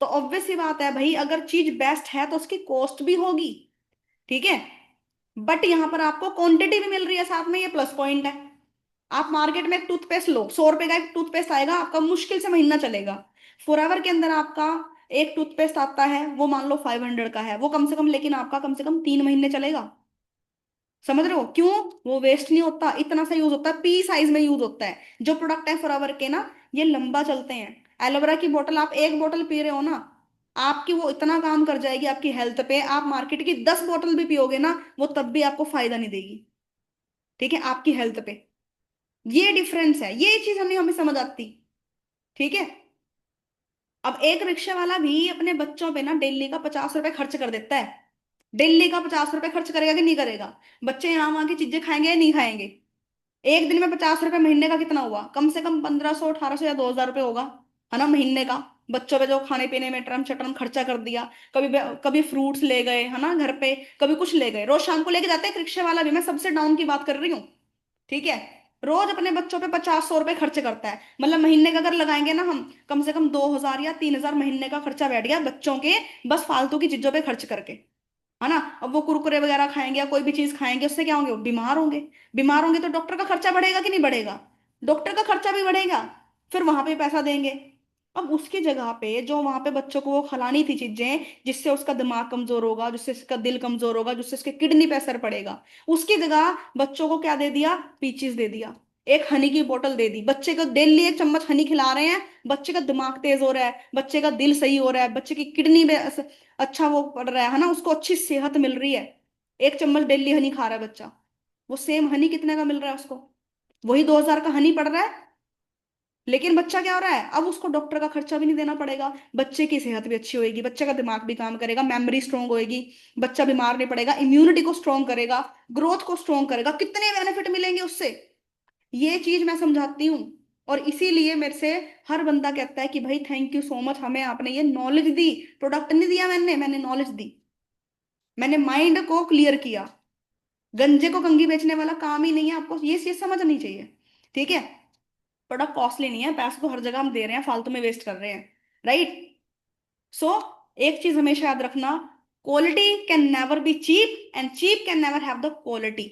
तो ऑब्वियस सी बात है भाई, अगर चीज बेस्ट है तो उसकी कॉस्ट भी होगी। ठीक है। बट यहां पर आपको क्वांटिटी भी मिल रही है साथ में, ये प्लस पॉइंट है। आप मार्केट में एक टूथपेस्ट लो, 100 रुपए का एक टूथपेस्ट आएगा, आपका मुश्किल से महीना चलेगा। फॉरएवर के अंदर आपका एक टूथपेस्ट आता है, वो मान लो 500 का है, वो कम से कम, लेकिन आपका कम से कम 3 महीने चलेगा। समझ रहे हो क्यों? वो वेस्ट नहीं होता, इतना सा यूज होता है, पी साइज में यूज होता है। जो प्रोडक्ट है फॉरएवर के ना, ये लंबा चलते हैं। एलोवेरा की बोतल, आप एक बोतल पी रहे हो ना, आपकी वो इतना काम कर जाएगी आपकी हेल्थ पे, आप मार्केट की 10 बोतल भी पियोगे ना, वो तब भी आपको फायदा नहीं देगी। ठीक है, आपकी हेल्थ पे। ये डिफरेंस है, ये चीज हमें हमें समझ आती। ठीक है। अब एक रिक्शा वाला भी अपने बच्चों पे ना डेली का 50 रुपए खर्च कर देता है, डेली का 50 रुपए खर्च करेगा कि नहीं करेगा? बच्चे यहाँ वहां की चीजें खाएंगे या नहीं खाएंगे? एक दिन में 50 रुपए, महीने का कितना हुआ? कम से कम 1500, 1800 या 2000 रुपये होगा, है ना, महीने का। बच्चों पे जो खाने पीने में ट्रम चटरम खर्चा कर दिया, कभी कभी फ्रूट्स ले गए, है ना, घर पे, कभी कुछ ले गए, रोज शाम को लेके जाते हैं एक रिक्शे वाला भी, मैं सबसे डाउन की बात कर रही हूँ। ठीक है। रोज अपने बच्चों पे 50-100 रुपए खर्च करता है, मतलब महीने का अगर लगाएंगे ना हम, कम से कम 2,000 या 3,000 महीने का खर्चा बैठ गया बच्चों के, बस फालतू की चीजों पे खर्च करके, है ना। अब वो कुरकुरे वगैरह खाएंगे या कोई भी चीज खाएंगे, उससे क्या होंगे, वो बीमार होंगे। बीमार होंगे तो डॉक्टर का खर्चा बढ़ेगा कि नहीं बढ़ेगा, डॉक्टर का खर्चा भी बढ़ेगा, फिर वहां पे पैसा देंगे। अब उसकी जगह पे जो वहां पे बच्चों को वो खिलानी थी चीजें, जिससे उसका दिमाग कमजोर होगा, जिससे उसका दिल कमजोर होगा, जिससे उसके किडनी पे असर पड़ेगा, उसकी जगह बच्चों को क्या दे दिया, पीचीज दे दिया, एक हनी की बोतल दे दी, बच्चे को डेली एक चम्मच हनी खिला रहे हैं, बच्चे का दिमाग तेज हो रहा है, बच्चे का दिल सही हो रहा है, बच्चे की किडनी में अच्छा वो पड़ रहा है ना, उसको अच्छी सेहत मिल रही है। एक चम्मच डेली हनी खा रहा है बच्चा, वो सेम हनी कितने का मिल रहा है उसको, वही 2,000 का हनी पड़ रहा है। लेकिन बच्चा क्या हो रहा है, अब उसको डॉक्टर का खर्चा भी नहीं देना पड़ेगा, बच्चे की सेहत भी अच्छी होगी, बच्चे का दिमाग भी काम करेगा, मेमोरी स्ट्रांग होगी, बच्चा बीमार नहीं पड़ेगा, इम्यूनिटी को स्ट्रांग करेगा, ग्रोथ को स्ट्रांग करेगा, कितने बेनिफिट मिलेंगे उससे। ये चीज मैं समझाती हूँ। और इसीलिए मेरे से हर बंदा कहता है कि भाई थैंक यू सो मच, हमें आपने ये नॉलेज दी, प्रोडक्ट नहीं दिया मैंने नॉलेज दी, मैंने माइंड को क्लियर किया। गंजे को कंघी बेचने वाला काम ही नहीं है, आपको ये चीज समझनी चाहिए। ठीक है, प्रोडक्ट कॉस्टली नहीं है, पैसे तो हर जगह हम दे रहे हैं, फालतू में वेस्ट कर रहे हैं, राइट। सो एक चीज हमेशा याद रखना, quality can never be cheap and cheap can never have the quality.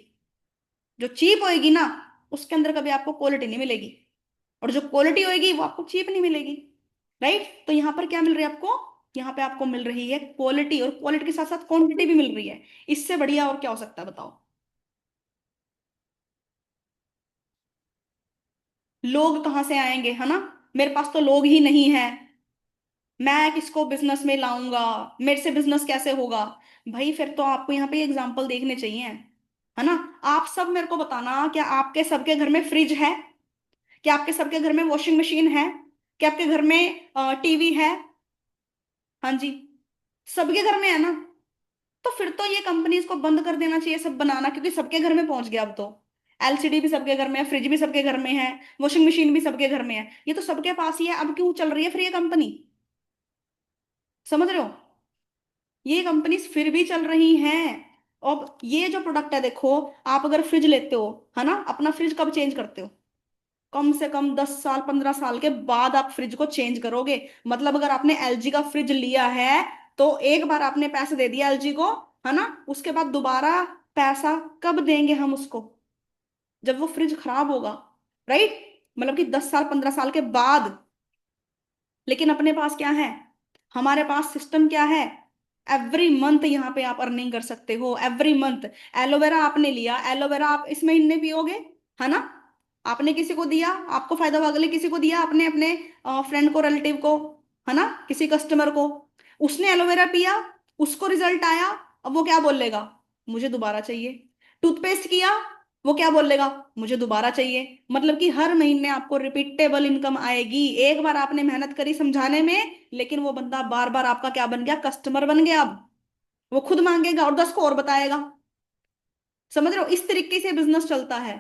जो चीप होएगी ना, उसके अंदर कभी आपको क्वालिटी नहीं मिलेगी, और जो क्वालिटी होएगी वो आपको चीप नहीं मिलेगी, राइट। तो यहाँ पर क्या मिल रही है आपको, यहाँ पे आपको मिल रही है क्वालिटी, और क्वालिटी के साथ साथ क्वांटिटी भी मिल रही है। इससे बढ़िया और क्या हो सकता है बताओ। लोग कहाँ से आएंगे, है ना, मेरे पास तो लोग ही नहीं है, मैं किसको बिजनेस में लाऊंगा, मेरे से बिजनेस कैसे होगा। भाई फिर तो आपको यहाँ पे एग्जाम्पल देखने चाहिए, है ना। आप सब मेरे को बताना, क्या आपके सबके घर में फ्रिज है, क्या आपके सबके घर में वॉशिंग मशीन है, क्या आपके घर में टीवी है। हाँ जी, सबके घर में है ना। तो फिर तो ये कंपनीज को बंद कर देना चाहिए सब बनाना, क्योंकि सबके घर में पहुंच गया अब तो। एलसीडी भी सबके घर में है, फ्रिज भी सबके घर में है, वॉशिंग मशीन भी सबके घर में है, ये तो सबके पास ही है, अब क्यों चल रही है फिर ये कंपनी। समझ रहे हो, ये कंपनीज फिर भी चल रही हैं। अब ये जो प्रोडक्ट है देखो, आप अगर फ्रिज लेते हो, है ना, अपना फ्रिज कब चेंज करते हो, कम से कम 10 साल 15 साल के बाद आप फ्रिज को चेंज करोगे। मतलब अगर आपने एलजी का फ्रिज लिया है, तो एक बार आपने पैसे दे दिया एलजी को, है ना, उसके बाद दोबारा पैसा कब देंगे हम उसको, जब वो फ्रिज खराब होगा, राइट। मतलब कि 10 साल 15 साल के बाद। लेकिन अपने पास क्या है, हमारे पास सिस्टम क्या है, एवरी मंथ यहाँ पे आप अर्निंग कर सकते हो, एवरी मंथ। एलोवेरा आपने लिया, एलोवेरा आप इस महीने पियोगे, है ना, आपने किसी को दिया, आपको फायदा हुआ, अगले किसी को दिया, आपने अपने फ्रेंड को, रिलेटिव को, है ना, किसी कस्टमर को, उसने एलोवेरा पिया, उसको रिजल्ट आया, अब वो क्या बोलेगा, मुझे दोबारा चाहिए। टूथपेस्ट किया, वो क्या बोलेगा, मुझे दोबारा चाहिए। मतलब कि हर महीने आपको रिपीटेबल इनकम आएगी, एक बार आपने मेहनत करी समझाने में, लेकिन वो बंदा बार बार आपका क्या बन गया, कस्टमर बन गया। अब वो खुद मांगेगा और 10 को और बताएगा। समझ रहे हो, इस तरीके से बिजनेस चलता है,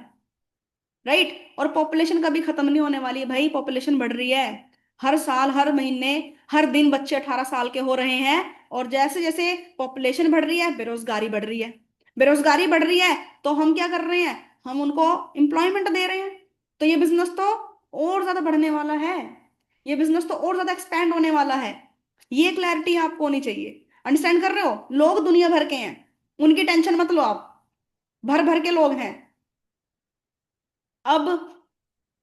राइट। और पॉपुलेशन कभी खत्म नहीं होने वाली है भाई, पॉपुलेशन बढ़ रही है, हर साल हर महीने हर दिन बच्चे 18 साल के हो रहे हैं। और जैसे जैसे पॉपुलेशन बढ़ रही है, बेरोजगारी बढ़ रही है, बेरोजगारी बढ़ रही है, तो हम क्या कर रहे हैं, हम उनको एम्प्लॉयमेंट दे रहे हैं। तो ये बिजनेस तो और ज्यादा बढ़ने वाला है, ये बिजनेस तो और ज्यादा एक्सपैंड होने वाला है। ये क्लैरिटी आपको होनी चाहिए। अंडरस्टैंड कर रहे हो, लोग दुनिया भर के हैं, उनकी टेंशन मत लो आप, भर भर के लोग हैं। अब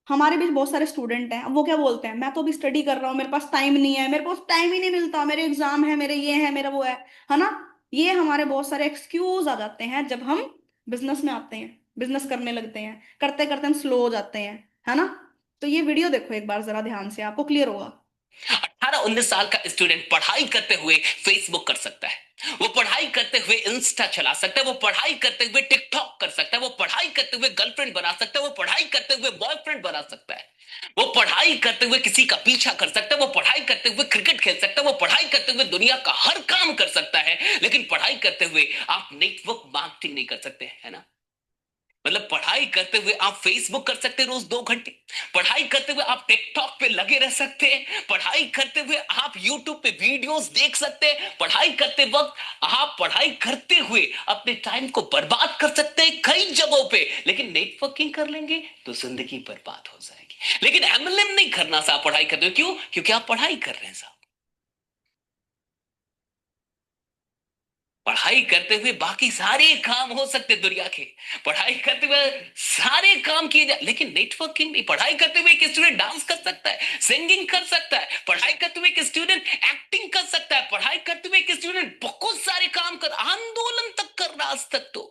हमारे बीच बहुत सारे स्टूडेंट हैं, अब वो क्या बोलते हैं, मैं तो अभी स्टडी कर रहा हूँ, मेरे पास टाइम नहीं है, मेरे पास टाइम ही नहीं मिलता, मेरे एग्जाम है, मेरे ये है, मेरा वो है ना। ये हमारे बहुत सारे एक्सक्यूज आ जाते हैं जब हम बिजनेस में आते हैं, बिजनेस करने लगते हैं, करते करते हम स्लो हो जाते हैं, है ना। तो ये वीडियो देखो एक बार जरा ध्यान से, आपको क्लियर होगा। 18-19 साल का स्टूडेंट पढ़ाई करते हुए फेसबुक कर सकता है, वो पढ़ाई करते हुए इंस्टा चला सकता है, वो पढ़ाई करते हुए टिकटॉक कर सकता है, वो पढ़ाई करते हुए गर्लफ्रेंड बना सकता है, वो पढ़ाई करते हुए बॉयफ्रेंड बना सकता है, वो पढ़ाई करते हुए किसी का पीछा कर सकता है, वो पढ़ाई करते हुए क्रिकेट खेल सकता है, वो पढ़ाई करते हुए दुनिया का हर काम कर सकता है। लेकिन पढ़ाई करते हुए आप नेटवर्क मार्केटिंग नहीं कर सकते, है ना। मतलब पढ़ाई करते हुए आप फेसबुक कर सकते हैं रोज 2 घंटे, पढ़ाई करते हुए आप टिकटॉक पे लगे रह सकते हैं, पढ़ाई करते हुए आप यूट्यूब पे वीडियोस देख सकते हैं, पढ़ाई करते वक्त आप पढ़ाई करते हुए अपने टाइम को बर्बाद कर सकते हैं कई जगहों पे, लेकिन नेटवर्किंग कर लेंगे तो जिंदगी बर्बाद हो जाएगी। लेकिन एमएलएम नहीं करना साहब पढ़ाई करते हुए, क्यों? क्योंकि आप पढ़ाई कर रहे हैं साहब। पढ़ाई करते हुए बाकी सारे काम हो सकते दुनिया के, पढ़ाई करते हुए सारे काम किए जाए, लेकिन नेटवर्किंग नहीं। पढ़ाई करते हुए एक स्टूडेंट डांस कर सकता है, सिंगिंग कर सकता है, पढ़ाई करते हुए एक स्टूडेंट एक्टिंग कर सकता है, पढ़ाई करते हुए एक स्टूडेंट बहुत सारे काम कर, आंदोलन तक कर रहा आज तक तो,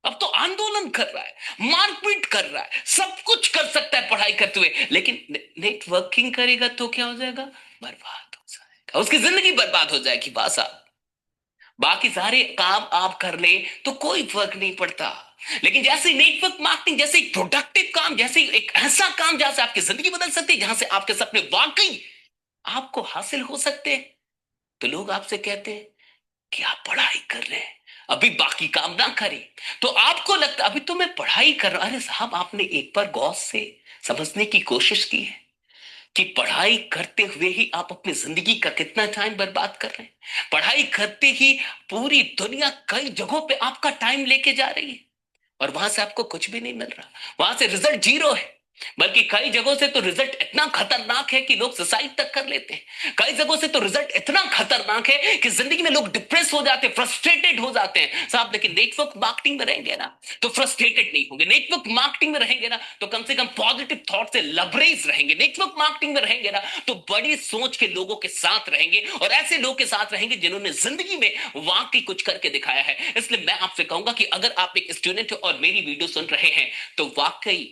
अब तो आंदोलन कर रहा है, मारपीट कर रहा है, सब कुछ कर सकता है पढ़ाई करते हुए, लेकिन नेटवर्किंग करेगा तो क्या हो जाएगा? बर्बाद हो जाएगा, उसकी जिंदगी बर्बाद हो जाएगी। बस आप बाकी सारे काम आप कर ले तो कोई फर्क नहीं पड़ता, लेकिन जैसे नेटवर्क मार्केटिंग जैसे एक प्रोडक्टिव काम, जैसे एक ऐसा काम जहां से आपकी जिंदगी बदल सकती है, जहां से आपके सपने वाकई आपको हासिल हो सकते हैं, तो लोग आपसे कहते हैं कि आप पढ़ाई कर रहे हैं, अभी बाकी काम ना करें। तो आपको लगता अभी तो मैं पढ़ाई कर रहा हूं, अरे साहब आपने एक बार गौर से समझने की कोशिश की है कि पढ़ाई करते हुए ही आप अपनी जिंदगी का कितना टाइम बर्बाद कर रहे हैं? पढ़ाई करते ही पूरी दुनिया कई जगहों पे आपका टाइम लेके जा रही है, और वहां से आपको कुछ भी नहीं मिल रहा, वहां से रिजल्ट जीरो है, बल्कि कई जगहों से तो रिजल्ट इतना खतरनाक है कि लोग सुसाइड तक कर लेते हैं, कई जगहों से तो रिजल्ट इतना खतरनाक है कि जिंदगी में लोग डिप्रेस हो जाते हैं, फ्रस्ट्रेटेड हो जाते हैं साहब। लेकिन नेटवर्क मार्केटिंग में रहेंगे ना तो फ्रस्ट्रेटेड नहीं होंगे, नेटवर्क मार्केटिंग में रहेंगे ना तो कम से कम पॉजिटिव थॉट से लबरेज रहेंगे, नेटवर्क मार्केटिंग में रहेंगे ना तो बड़ी सोच के लोगों के साथ रहेंगे, और ऐसे लोग के साथ रहेंगे जिन्होंने जिंदगी में वाकई कुछ करके दिखाया है। इसलिए मैं आपसे कहूंगा कि अगर आप एक स्टूडेंट हो और मेरी वीडियो सुन रहे हैं तो वाकई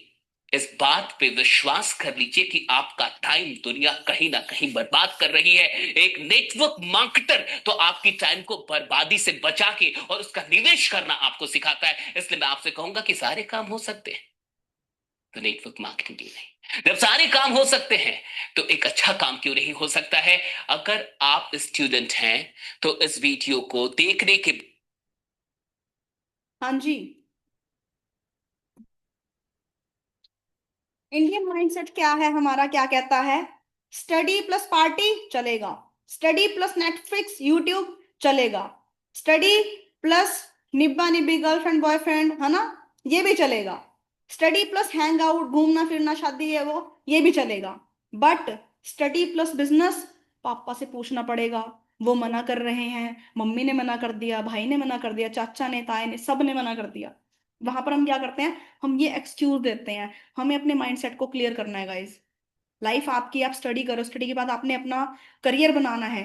इस बात पे विश्वास कर लीजिए कि आपका टाइम दुनिया कहीं ना कहीं बर्बाद कर रही है। एक नेटवर्क मार्केटर तो आपकी टाइम को बर्बादी से बचा के और उसका निवेश करना आपको सिखाता है। इसलिए मैं आपसे कहूंगा कि सारे काम हो सकते हैं तो नेटवर्क मार्केटिंग ही नहीं, जब सारे काम हो सकते हैं तो एक अच्छा काम क्यों नहीं हो सकता है? अगर आप स्टूडेंट हैं तो इस वीडियो को देखने के हाँ जी। इंडियन माइंडसेट क्या है हमारा, क्या कहता है? स्टडी प्लस पार्टी चलेगा, स्टडी प्लस नेटफ्लिक्स यूट्यूब चलेगा, स्टडी प्लस निब्बा निब्बी गर्लफ्रेंड बॉयफ्रेंड, है ना, ये भी चलेगा, स्टडी प्लस हैंग आउट घूमना फिरना शादी है वो, ये भी चलेगा। बट स्टडी प्लस बिजनेस, पापा से पूछना पड़ेगा, वो मना कर रहे हैं, मम्मी ने मना कर दिया, भाई ने मना कर दिया, चाचा ने ताए ने सब ने मना कर दिया। वहां पर हम क्या करते हैं, हम ये एक्सक्यूज देते हैं। हमें अपने माइंडसेट को क्लियर करना है गाइस। लाइफ आपकी, आप स्टडी करो, स्टडी के बाद आपने अपना करियर बनाना है,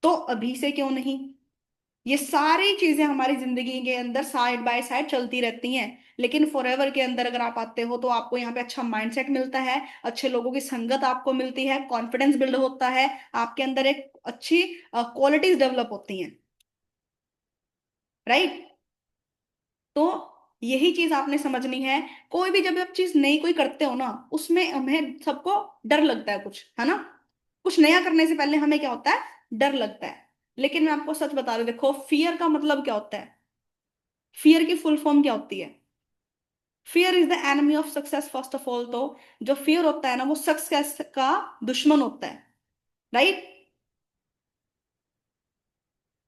तो अभी से क्यों नहीं? ये सारी चीजें हमारी जिंदगी के अंदर साइड बाय साइड चलती रहती हैं, लेकिन फॉरएवर के अंदर अगर आप आते हो तो आपको यहाँ पे अच्छा माइंडसेट मिलता है, अच्छे लोगों की संगत आपको मिलती है, कॉन्फिडेंस बिल्ड होता है, आपके अंदर एक अच्छी क्वालिटीज डेवलप होती हैं, राइट? तो यही चीज आपने समझनी है। कोई भी जब आप चीज नई कोई करते हो ना, उसमें हमें सबको डर लगता है कुछ, है ना? कुछ नया करने से पहले हमें क्या होता है, डर लगता है। लेकिन मैं आपको सच बता रही हूँ, देखो फियर का मतलब क्या होता है, फियर की फुल फॉर्म क्या होती है? Fear is the enemy of success first of all. तो जो फियर होता है ना, वो सक्सेस का दुश्मन होता है, राइट?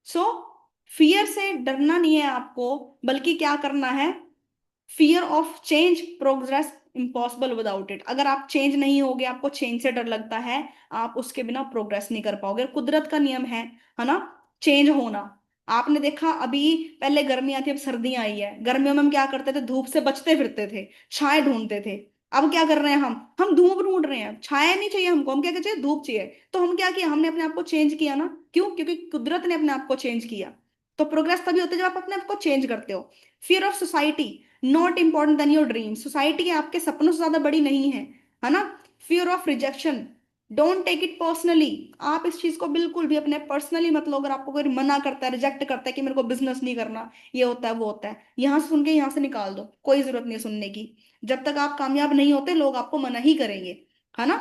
सो फियर से डरना नहीं है आपको, बल्कि क्या करना है, fear of change progress impossible without it. अगर आप चेंज नहीं होगे, आपको चेंज से डर लगता है, आप उसके बिना प्रोग्रेस नहीं कर पाओगे। कुदरत का नियम है ना, चेंज होना। आपने देखा अभी, पहले गर्मियां थी अब सर्दियां आई है, गर्मियों में हम क्या करते थे, धूप से बचते फिरते थे, छाए ढूंढते थे। अब क्या कर रहे हैं हम धूप ढूंढ रहे हैं, छाया नहीं चाहिए हमको, हम क्या चाहिए, धूप चाहिए। तो हम क्या किया, हमने अपने आप को चेंज किया ना, क्यों? क्योंकि कुदरत ने अपने आप को चेंज किया। तो प्रोग्रेस तभी होती है जब आप अपने आप को चेंज करते हो। Fear of society, not important than your dream. Society आपके सपनों से ज्यादा बड़ी नहीं है ना? Fear of rejection, don't take it personally. आप इस चीज को बिल्कुल भी अपने पर्सनली मत लो। अगर आपको कोई मना करता है, रिजेक्ट करता है कि मेरे को बिजनेस नहीं करना, ये होता है वो होता है, यहां से सुन के यहां से निकाल दो, कोई जरूरत नहीं है सुनने की। जब तक आप कामयाब नहीं होते, लोग आपको मना ही करेंगे, है ना?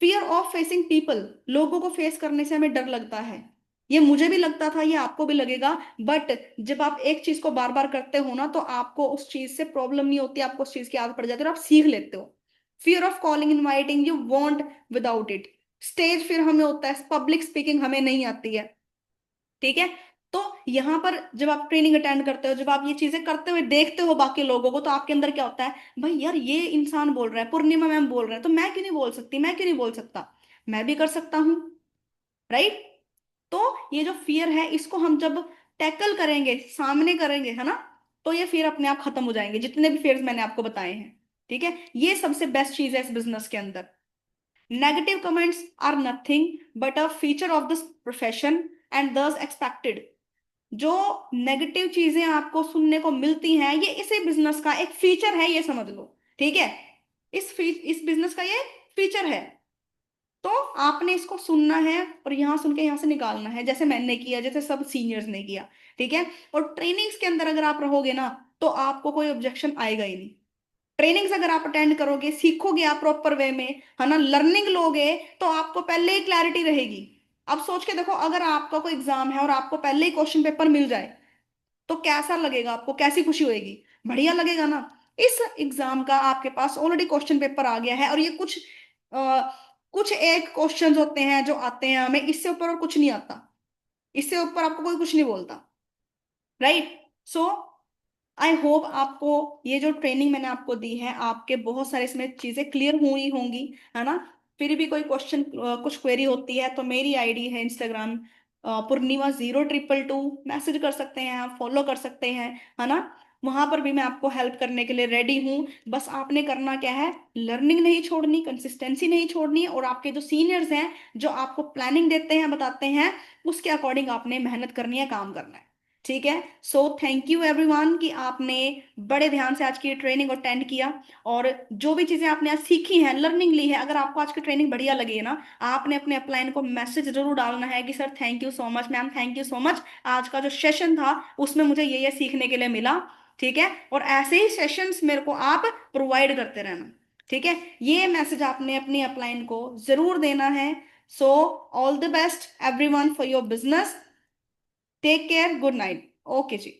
फियर ऑफ फेसिंग पीपल, लोगों को फेस करने से हमें डर लगता है। ये मुझे भी लगता था, ये आपको भी लगेगा, बट जब आप एक चीज को बार बार करते हो ना, तो आपको उस चीज से प्रॉब्लम नहीं होती, आपको उस चीज की आदत पड़ जाती है और आप सीख लेते हो। Fear of calling inviting, you want without it. Stage फिर हमें होता है, पब्लिक स्पीकिंग हमें नहीं आती है, ठीक है। तो यहाँ पर जब आप ट्रेनिंग अटेंड करते हो, जब आप ये चीजें करते हुए देखते हो बाकी लोगों को, तो आपके अंदर क्या होता है, भाई यार ये इंसान बोल रहा है, पूर्णिमा मैम बोल रहे हैं, तो मैं क्यों नहीं बोल सकती, मैं क्यों नहीं बोल सकता, मैं भी कर सकता हूँ, राइट। तो ये जो फियर है, इसको हम जब टैकल करेंगे, सामने करेंगे, है ना, तो ये फियर अपने आप खत्म हो जाएंगे, जितने भी फियर्स मैंने आपको बताए हैं, ठीक है। ये सबसे बेस्ट चीज है इस बिजनेस के अंदर। Negative comments are nothing but a feature of this profession and this expected. जो नेगेटिव चीजें आपको सुनने को मिलती हैं, ये इसी बिजनेस का एक फीचर है, ये समझ लो, ठीक है। इस बिजनेस का ये फीचर है। तो आपने इसको सुनना है और यहां सुन के यहां से निकालना है, जैसे मैंने किया, जैसे सब सीनियर्स ने किया, ठीक है। और ट्रेनिंग्स के अंदर अगर आप रहोगे ना, तो आपको कोई ऑब्जेक्शन आएगा ही नहीं। ट्रेनिंग्स अगर आप अटेंड करोगे, सीखोगे आप प्रॉपर वे में, है ना, लर्निंग लोगे, तो आपको पहले ही क्लैरिटी रहेगी। अब सोच के देखो, अगर आपका कोई एग्जाम है और आपको पहले ही क्वेश्चन पेपर मिल जाए, तो कैसा लगेगा आपको, कैसी खुशी होएगी, बढ़िया लगेगा ना। इस एग्जाम का आपके पास ऑलरेडी क्वेश्चन पेपर आ गया है, और ये आ, कुछ एक क्वेश्चंस होते हैं जो आते हैं हमें, इससे ऊपर और कुछ नहीं आता, इससे ऊपर आपको कोई कुछ नहीं बोलता, राइट। सो आई होप आपको ये जो ट्रेनिंग मैंने आपको दी है, आपके बहुत सारे इसमें चीजें क्लियर हुई होंगी, है ना। फिर भी कोई क्वेश्चन, कुछ क्वेरी होती है, तो मेरी आईडी है इंस्टाग्राम, पूर्णिमा 0222, मैसेज कर सकते हैं आप, फॉलो कर सकते हैं, है ना। वहां पर भी मैं आपको हेल्प करने के लिए रेडी हूँ। बस आपने करना क्या है, लर्निंग नहीं छोड़नी, कंसिस्टेंसी नहीं छोड़नी, और आपके जो सीनियर्स हैं, जो आपको प्लानिंग देते हैं, बताते हैं, उसके अकॉर्डिंग आपने मेहनत करनी है, काम करना है, ठीक है। सो थैंक यू एवरीवन कि आपने बड़े ध्यान से आज की ट्रेनिंग अटेंड किया, और जो भी चीजें आपने आज सीखी हैं, लर्निंग ली है, अगर आपको आज की ट्रेनिंग बढ़िया लगी है ना, आपने अपने अपलाइन को मैसेज जरूर डालना है कि sir thank you so much, ma'am thank you so much, आज का जो सेशन था उसमें मुझे ये सीखने के लिए मिला, ठीक है। और ऐसे ही सेशंस मेरे को आप प्रोवाइड करते रहना, ठीक है। ये मैसेज आपने अपनी अपलाइन को जरूर देना है। So all the best everyone for your business. Take care, good night, okay ji.